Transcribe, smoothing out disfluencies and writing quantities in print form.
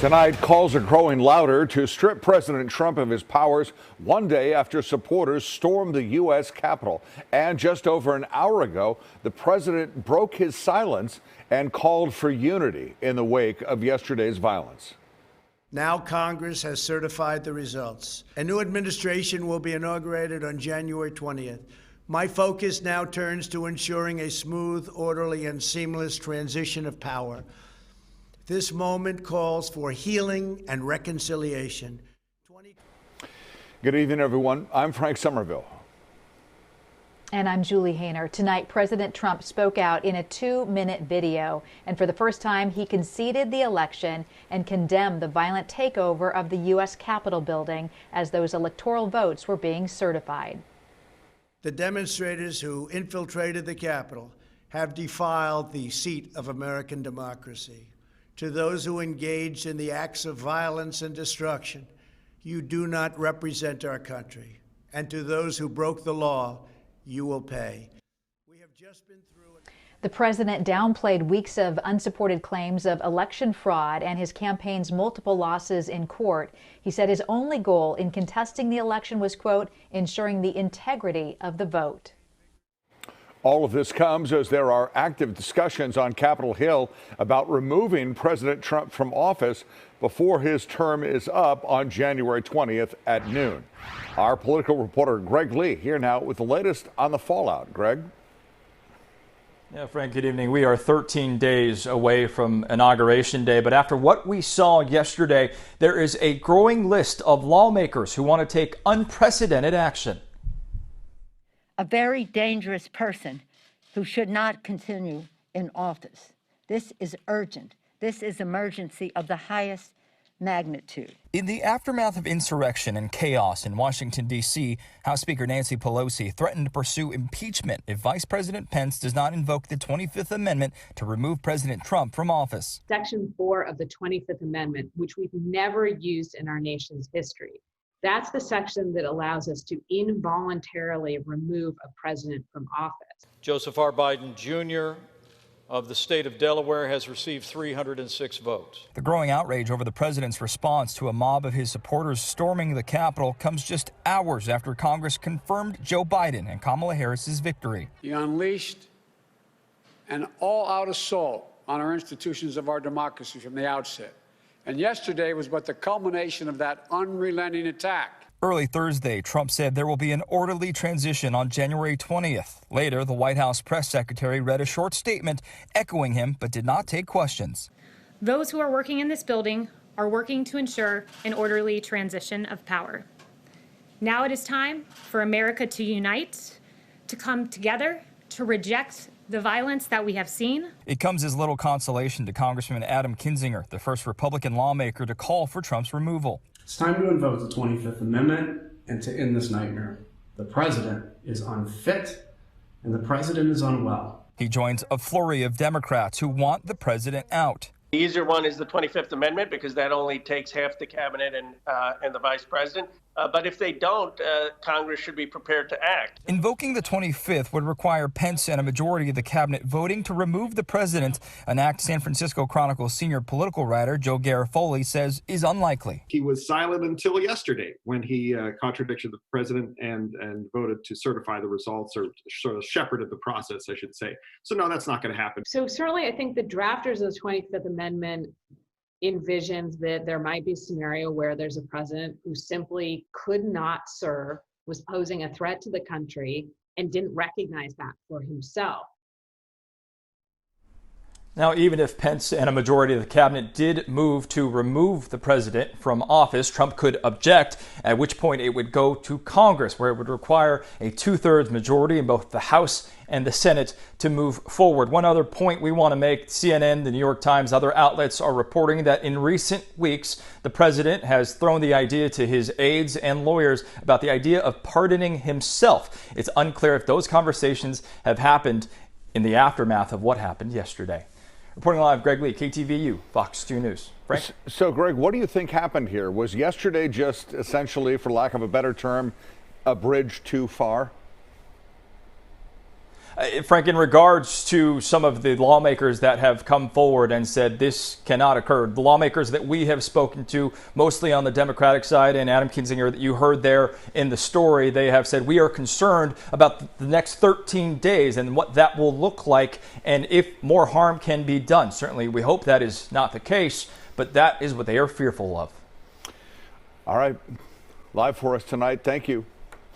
Tonight, calls are growing louder to strip President Trump of his powers one day after supporters stormed the U.S. Capitol. And just over an hour ago, the president broke his silence and called for unity in the wake of yesterday's violence. Now Congress has certified the results. A new administration will be inaugurated on January 20th. My focus now turns to ensuring a smooth, orderly, and seamless transition of power. This moment calls for healing and reconciliation. Good evening, everyone. I'm Frank Somerville. And I'm Julie Hayner. Tonight, President Trump spoke out in a 2-minute video, and for the first time, he conceded the election and condemned the violent takeover of the U.S. Capitol building as those electoral votes were being certified. The demonstrators who infiltrated the Capitol have defiled the seat of American democracy. To those who engaged in the acts of violence and destruction, you do not represent our country. And to those who broke the law, you will pay. We have just been through The president downplayed weeks of unsupported claims of election fraud and his campaign's multiple losses in court. He said his only goal in contesting the election was, quote, ensuring the integrity of the vote. All of this comes as there are active discussions on Capitol Hill about removing President Trump from office before his term is up on January 20th at noon. Our political reporter Greg Lee here now with the latest on the fallout. Greg? Yeah, Frank, good evening. We are 13 days away from Inauguration Day, but after what we saw yesterday, there is a growing list of lawmakers who want to take unprecedented action. A very dangerous person who should not continue in office. This is urgent. This is emergency of the highest magnitude. In the aftermath of insurrection and chaos in Washington, D.C., House Speaker Nancy Pelosi threatened to pursue impeachment if Vice President Pence does not invoke the 25th Amendment to remove President Trump from office. Section 4 of the 25th Amendment, which we've never used in our nation's history. That's the section that allows us to involuntarily remove a president from office. Joseph R. Biden Jr. of the state of Delaware has received 306 votes. The growing outrage over the president's response to a mob of his supporters storming the Capitol comes just hours after Congress confirmed Joe Biden and Kamala Harris's victory. He unleashed an all-out assault on our institutions of our democracy from the outset. And yesterday was but the culmination of that unrelenting attack. Early Thursday, Trump said there will be an orderly transition on January 20th. Later, the White House press secretary read a short statement echoing him, but did not take questions. Those who are working in this building are working to ensure an orderly transition of power. Now it is time for America to unite, to come together, to reject the violence that we have seen. It comes as little consolation to Congressman Adam Kinzinger, the first Republican lawmaker to call for Trump's removal. It's time to invoke the 25th Amendment and to end this nightmare. The president is unfit and the president is unwell. He joins a flurry of Democrats who want the president out. The easier one is the 25th Amendment because that only takes half the cabinet and the vice president. But if they don't, Congress should be prepared to act. Invoking the 25th would require Pence and a majority of the cabinet voting to remove the president, an act San Francisco Chronicle senior political writer Joe Garofoli says is unlikely. He was silent until yesterday when he contradicted the president and voted to certify the results, or sort of shepherded the process, I should say. So no, that's not going to happen. So certainly I think the drafters of the 25th Amendment envisions that there might be a scenario where there's a president who simply could not serve, was posing a threat to the country, and didn't recognize that for himself. Now, even if Pence and a majority of the cabinet did move to remove the president from office, Trump could object, at which point it would go to Congress, where it would require a 2/3 majority in both the House and the Senate to move forward. One other point we want to make, CNN, the New York Times, other outlets are reporting that in recent weeks, the president has thrown the idea to his aides and lawyers about the idea of pardoning himself. It's unclear if those conversations have happened in the aftermath of what happened yesterday. Reporting live, Greg Lee, KTVU, Fox 2 News. Frank? So, Greg, what do you think happened here? Was yesterday just essentially, for lack of a better term, a bridge too far? Frank, in regards to some of the lawmakers that have come forward and said this cannot occur, the lawmakers that we have spoken to, mostly on the Democratic side, and Adam Kinzinger that you heard there in the story, they have said we are concerned about the next 13 days and what that will look like and if more harm can be done. Certainly, we hope that is not the case, but that is what they are fearful of. All right. Live for us tonight. Thank you.